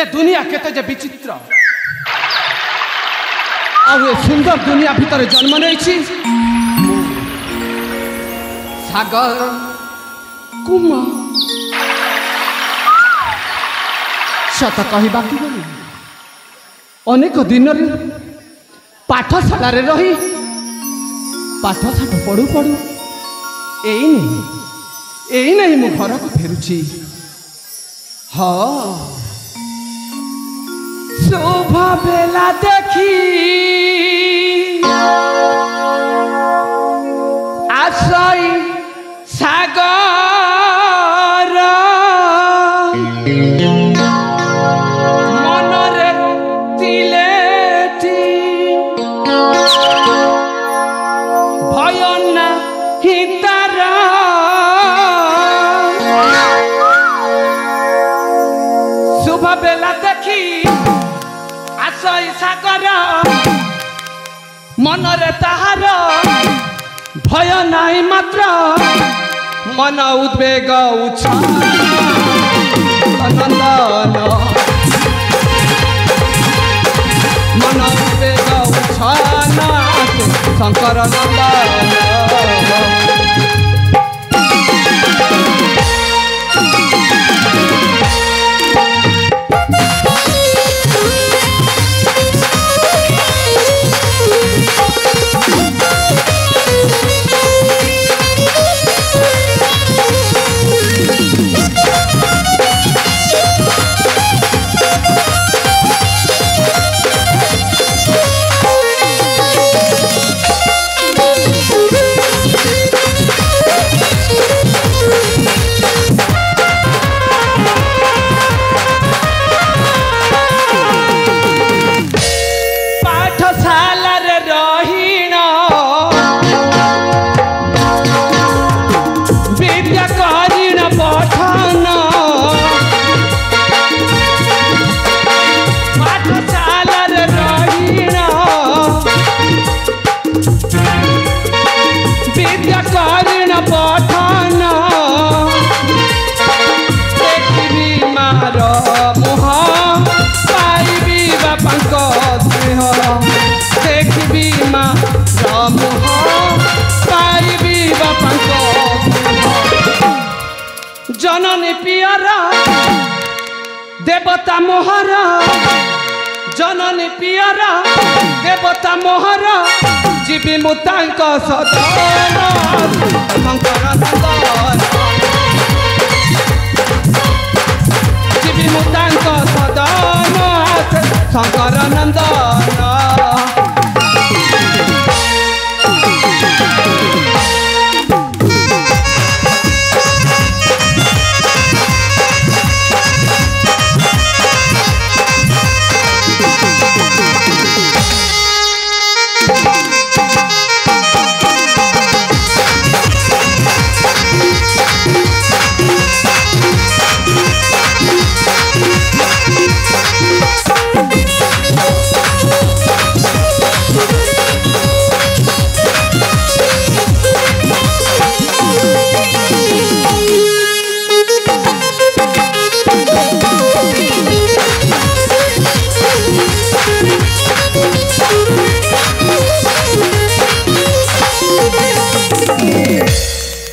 ए दुनिया केते जे विचित्र आउ सुंदर दुनिया भितर जन्म नहीं सागर कुमार सत कहवा कि अनेक दिन पाठशाला रही पाठशाठ पढ़ू पढ़ू यही नहीं मु घर को फेरुची हाँ शोभा बेला देखी आशय सागर मनरे तिलेटी भय नाही तार शुभ बेला देखी आशय सागर मनरे ताहार भय नाही मात्र मन उद्वेग नंदन मन उद्वेग शंकर नंदन जननी पियरा देवता मोहरा जननी पियरा देवता मोहरा जीवी मुतांक सदन शंकर नंदन जीवी मुतांक सदन शंकर नंदन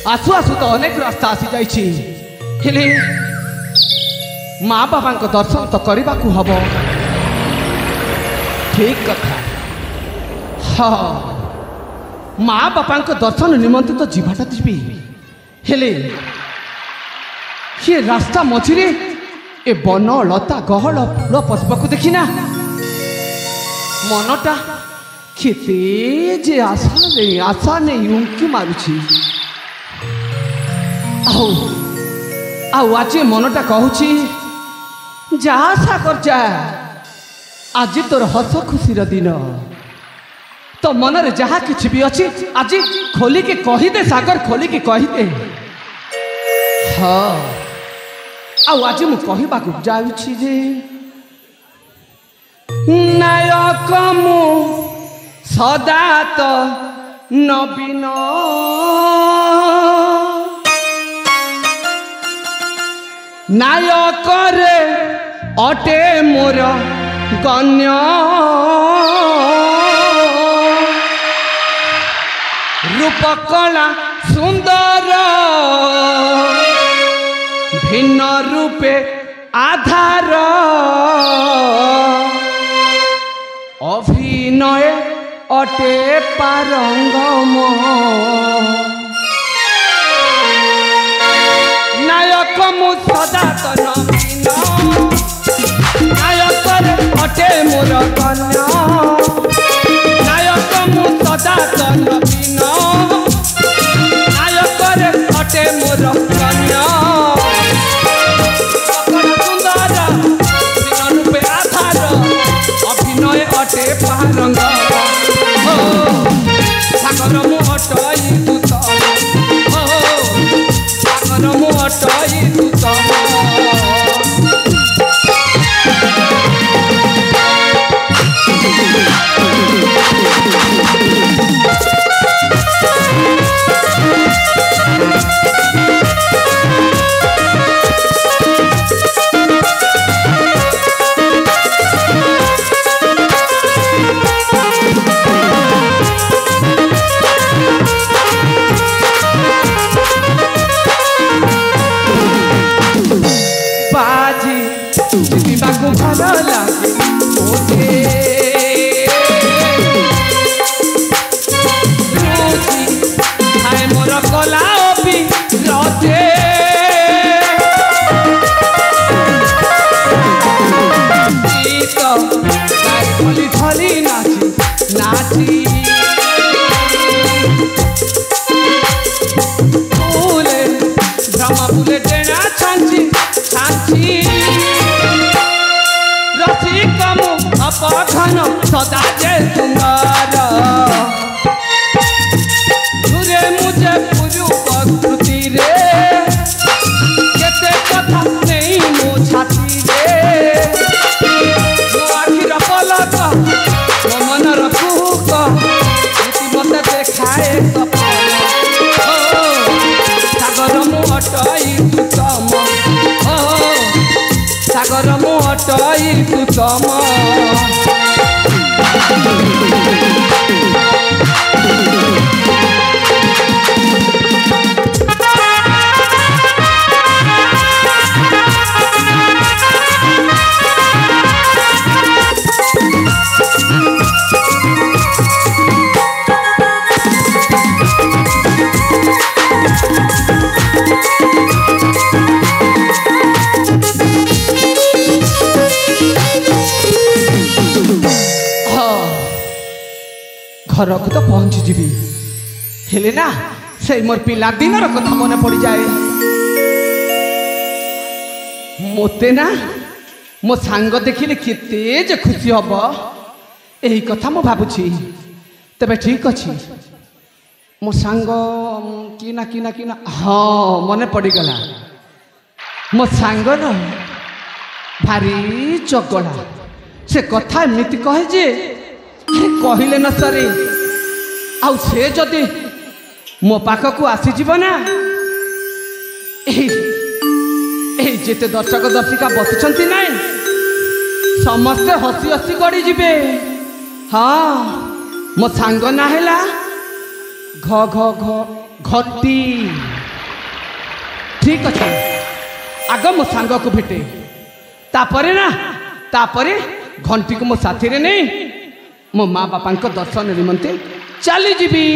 आसु आसु तो अनेक रास्ता आसी जाइए माँ बाबा दर्शन तो करने को हम ठीक कथा हाँ माँ बापा दर्शन निमंते तो जीवाटा जीवी हेले ये रास्ता मझिरे ए बन लता गहल फूल पशुपा को देखिना मनटा केते जे आशा नहीं उंकी मारुची आज मनटा कहूची जा आशा कर जा आज तोर हस खुशी दिन तो मन रे जहाँ किसी भी अच्छी आज खोलिके कहीदे सागर खोलिके कहीदे हाँ आज मु कहवाक जाऊँगी जे नायक मु सदा तो नवीन नायक रे अटे मोर गण्य रूपकला सुंदर भिन्न रूपे आधार अभिनय अटे पारंगम नायक मु सदातन नायक अटे मोर कन्या नायक मु सदातन नायक अटे मोर कन्या सुंदर रूपे आधार अभिनय अटे पारंग सागर मु अटई तू सागर मु अटई तू भल लगे हाय मोर कला भी रजे गीत धली धली नाची नाची फूले भ्रम फूले टेना छांची छांची रसिकमु अपघन सदा जे सुंदर तुरे मुझे पुरु प्रकृति रे केते कथा नहीं मो छाती रे मो आखिर पलक मो मनर कुहक मते देखाए सफल सागर मु अटई तुम सागर मु अटई तू तम घर को तो पहुँची जीवी हेले ना से मोर पिला दिन कथा मन पड़ जाए मोते ना मो सांग देखिले केते जे खुशी हम यही कथा मु भावुची तबे ठीक अच्छी मो सांग किना किना किना हाँ मन पड़गला मो सांगर भारी चगड़ा से कथा एमती कहे जे कहले न सरे आउ से जदि मो पाखक आसीज ना जेते दर्शक दर्शिका बसुंट ना समस्ते हसी हसी गड़ी जीवे हाँ मो सांग ना है घ घ घ घटी ठीक अच्छे आग मो सांग को भेटे तापरे ना तापरे घंटी को मो साथी रे नहीं मो माँ बापा दर्शन निमंते चली जीवी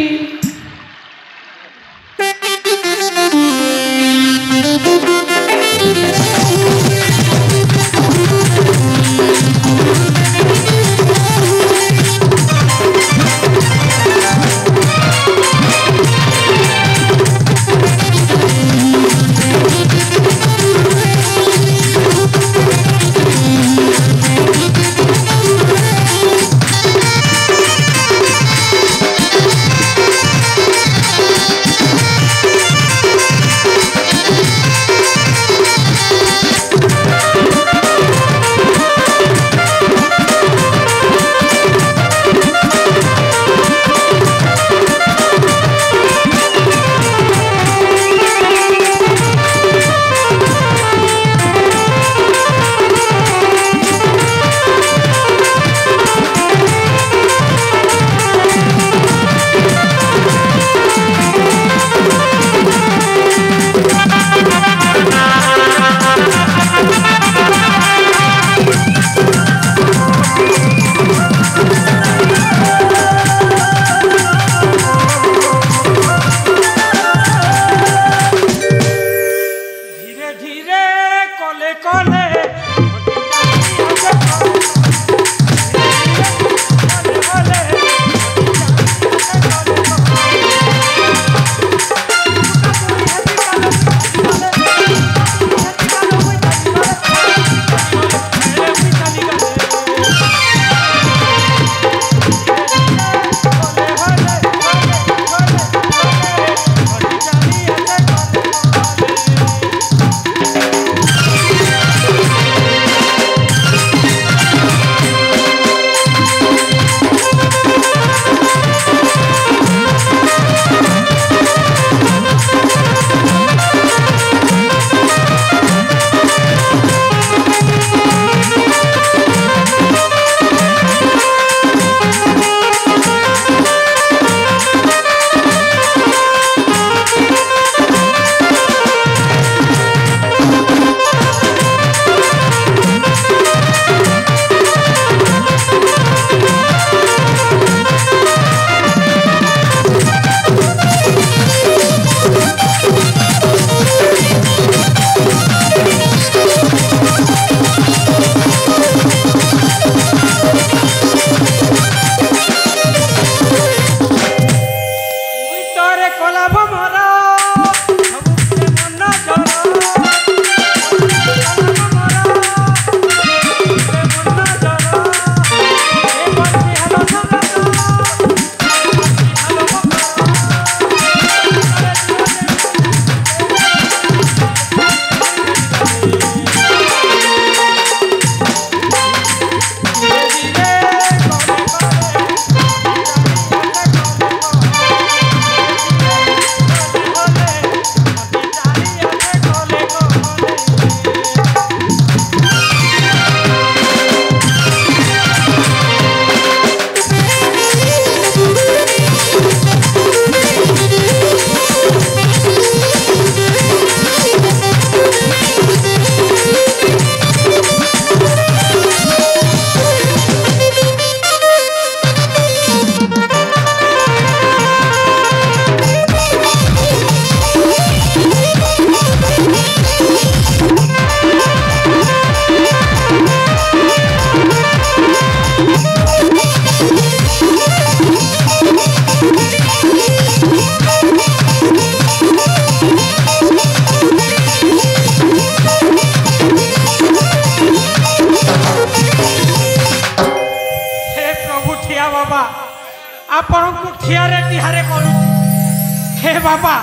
बाबा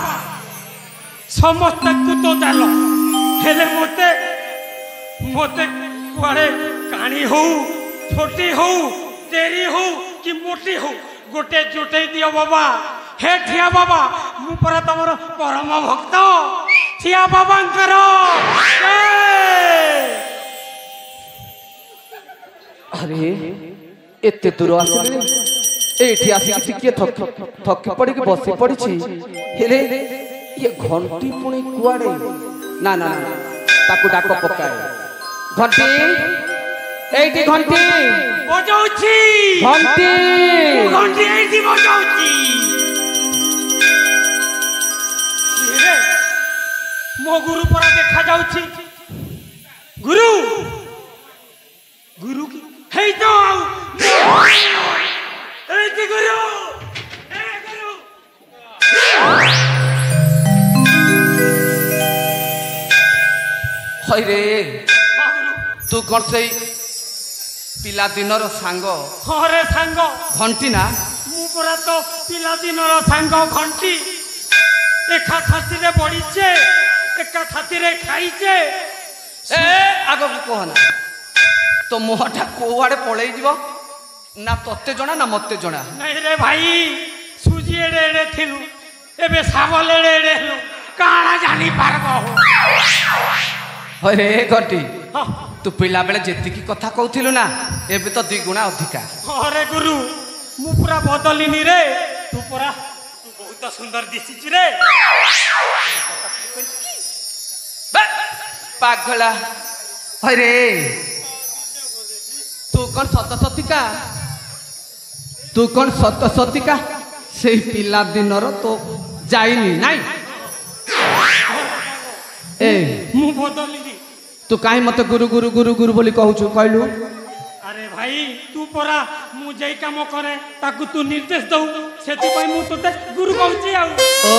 समस्त को तो देल हेले मते मते कुआड़े काणी हो छोटी हो तेरी हो कि मोटी हो गोटे जुटे दियो बाबा हे ठिया बाबा मु पर तमर परम भक्त ठिया बाबांकर अरे एते दूर आसिले एठी आसिक टिके थक पड़ी के बसी पड़ी हेले ये घंटी पुणी कुआड़े ना ना ताकू डाक पकाए घंटी एठी घंटी बजाउची घंटी घंटी एठी बजाउची रे मो गुरु पर देखा जाउची गुरु गुरु की हे तो ए गुरु ए गुरु हई रे तू कौन से पिला दिनर सांग हाँ रे सांग घंटी ना मु परा तो पिला दिनर सांग घंटी एका छाती रे बड़ीचे एका छाती रे खाइचे ए आगो कहना तो मुहटा कोआड़े पड़े जीव ना तत्ते जना ना मत्ते जना नहीं रे भाई सुजी एड़े एड़े थिलु एबे साबल एड़े एड़े हेलु काना जानी पारबो अरे घटी तू पिला बेले जेतिकी कथा कहथिलु ना एबे तो 2 गुणा अधिका अरे गुरु मु पूरा बदलिनी रे तू पूरा बहुत सुंदर दिसिछ रे पागला अरे तू कौन सत सतिका तू कौन सत सतिका से पिला दिनर तो जाइनी नाई ए मु बदलिनी तू काहे मते गुरु गुरु गुरु गुरु बोली कहूछु कहलु अरे भाई तू परा मु जेई काम करे ताकू तू निर्देश दउ सेति पई मु तते गुरु कहूची आ ओ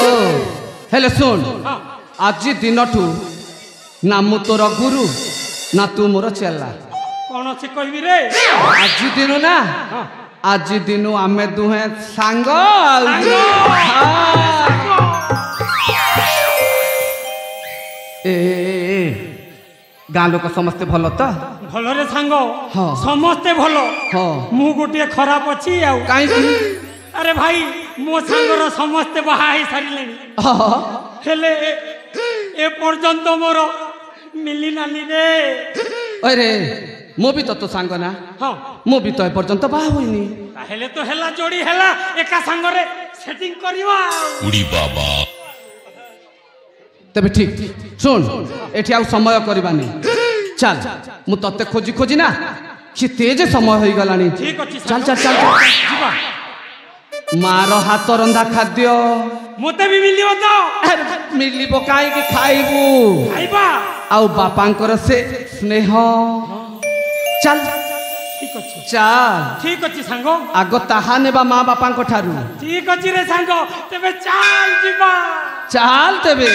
हेले सुन आज दिनठू ना मु तोर गुरु ना तू मोर चेला कौन से कहबी रे आज दिन ना आज दिन आमे दुहे सांग ए गाँ लोक समस्ते भल तो भल रे सांग हाँ। समस्ते भल हाँ। मु गोटे खराब अछि आ कहीं अरे भाई मो सांगर समस्ते बाहा ही सारिलेनी हेले ए पर्यंत मोर मिली नानी रे अरे मो भी तो सांग ना हाँ मो भी तो पर्यंत बाहा होइनी हेले तो हेला जोड़ी हेला एका सांगरे सेटिंग करिवा उड़ी बाबा तबे ठीक सुन एठी आउ समय करबानी चल मु तते खोजी खोजी ना कि तेज समय होई गलानी ठीक अछि चल चल चल जीवा मार हाथ रंधा खाद्य मते भी मिलियो तो मिलिबो काई कि खाइबू खाइबा आउ बापांकर से स्नेह चल ठीक अछि चल ठीक अछि सांग आगो ताहा नेबा माँ बापांक ठारू ठीक अछि रे सांग तेबे चल जीवा चल तेबे